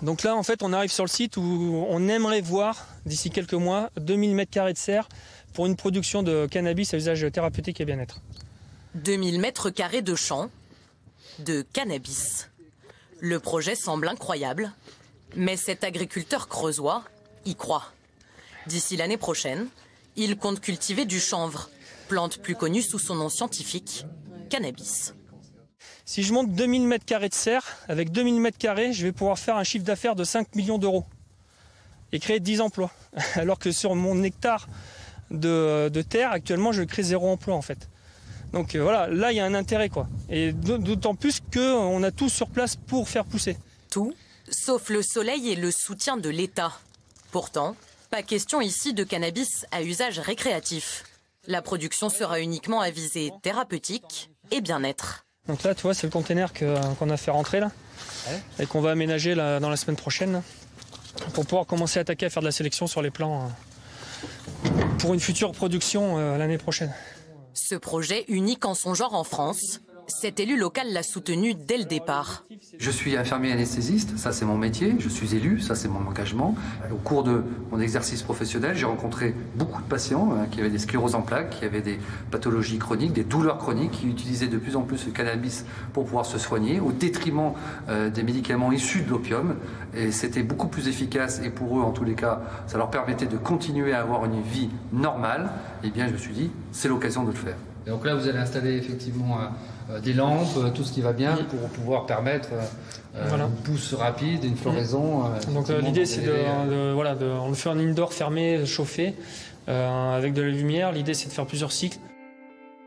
Donc là, en fait, on arrive sur le site où on aimerait voir, d'ici quelques mois, 2000 m² de serre pour une production de cannabis à usage thérapeutique et bien-être. 2000 m² de champs, de cannabis. Le projet semble incroyable, mais cet agriculteur creusois y croit. D'ici l'année prochaine, il compte cultiver du chanvre, plante plus connue sous son nom scientifique, cannabis. Si je monte 2000 m² de serre, avec 2000 m², je vais pouvoir faire un chiffre d'affaires de 5 millions d'euros et créer 10 emplois. Alors que sur mon hectare de terre, actuellement, je crée 0 emploi en fait. Donc voilà, là il y a un intérêt quoi. Et d'autant plus qu'on a tout sur place pour faire pousser. Tout, sauf le soleil et le soutien de l'État. Pourtant, pas question ici de cannabis à usage récréatif. La production sera uniquement à visée thérapeutique et bien-être. Donc là, tu vois, c'est le container qu'on a fait rentrer là, et qu'on va aménager là, dans la semaine prochaine, là, pour pouvoir commencer à attaquer à faire de la sélection sur les plants pour une future production l'année prochaine. Ce projet unique en son genre en France, cet élu local l'a soutenu dès le départ. Je suis infirmier anesthésiste, ça c'est mon métier, je suis élu, ça c'est mon engagement. Au cours de mon exercice professionnel, j'ai rencontré beaucoup de patients qui avaient des scléroses en plaques, qui avaient des pathologies chroniques, des douleurs chroniques, qui utilisaient de plus en plus le cannabis pour pouvoir se soigner, au détriment des médicaments issus de l'opium. Et c'était beaucoup plus efficace et pour eux, en tous les cas, ça leur permettait de continuer à avoir une vie normale. Et bien je me suis dit, c'est l'occasion de le faire. Et donc là, vous allez installer effectivement des lampes, tout ce qui va bien pour pouvoir permettre voilà. une pousse rapide, une floraison. Donc l'idée c'est on le fait en indoor fermé, chauffé, avec de la lumière. L'idée c'est de faire plusieurs cycles.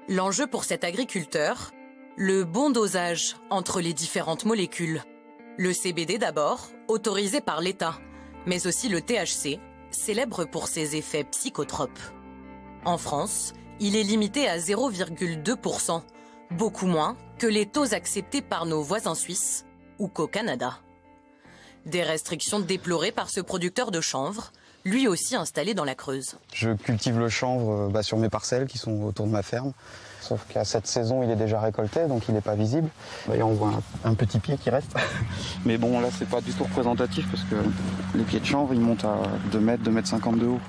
L'enjeu pour cet agriculteur, le bon dosage entre les différentes molécules. Le CBD d'abord, autorisé par l'État, mais aussi le THC, célèbre pour ses effets psychotropes. En France, il est limité à 0,2%, beaucoup moins que les taux acceptés par nos voisins suisses ou qu'au Canada. Des restrictions déplorées par ce producteur de chanvre, lui aussi installé dans la Creuse. Je cultive le chanvre sur mes parcelles qui sont autour de ma ferme. Sauf qu'à cette saison, il est déjà récolté, donc il n'est pas visible. Et on voit un petit pied qui reste. Mais bon, là, c'est pas du tout représentatif parce que les pieds de chanvre, ils montent à 2 mètres, 2,50 m de haut.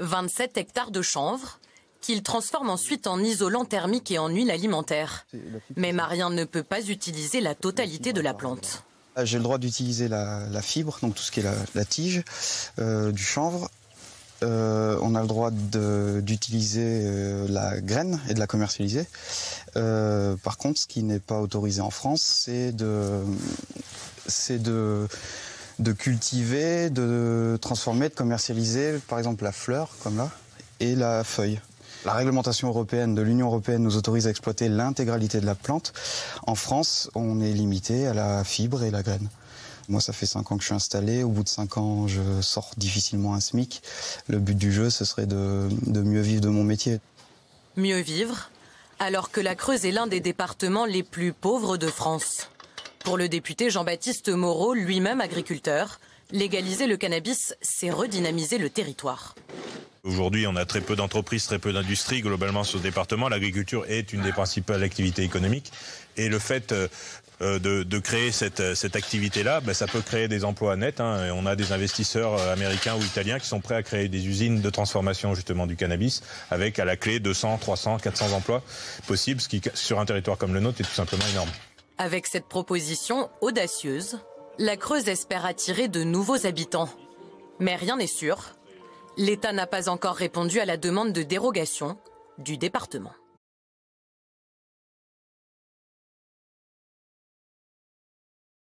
27 hectares de chanvre qu'il transforme ensuite en isolant thermique et en huile alimentaire. Mais Marien ne peut pas utiliser la totalité de la plante. J'ai le droit d'utiliser la fibre, donc tout ce qui est la tige du chanvre. On a le droit d'utiliser la graine et de la commercialiser. Par contre, ce qui n'est pas autorisé en France, c'est de cultiver, de transformer, de commercialiser, par exemple la fleur, comme là, et la feuille. La réglementation européenne de l'Union européenne nous autorise à exploiter l'intégralité de la plante. En France, on est limité à la fibre et la graine. Moi, ça fait 5 ans que je suis installé. Au bout de 5 ans, je sors difficilement un SMIC. Le but du jeu, ce serait de mieux vivre de mon métier. Mieux vivre, alors que la Creuse est l'un des départements les plus pauvres de France. Pour le député Jean-Baptiste Moreau, lui-même agriculteur, légaliser le cannabis, c'est redynamiser le territoire. Aujourd'hui, on a très peu d'entreprises, très peu d'industries. Globalement, sur ce département, l'agriculture est une des principales activités économiques. Et le fait de créer cette activité-là, ça peut créer des emplois nets. Et on a des investisseurs américains ou italiens qui sont prêts à créer des usines de transformation justement du cannabis, avec à la clé 200, 300, 400 emplois possibles, ce qui, sur un territoire comme le nôtre, est tout simplement énorme. Avec cette proposition audacieuse, la Creuse espère attirer de nouveaux habitants. Mais rien n'est sûr. L'État n'a pas encore répondu à la demande de dérogation du département.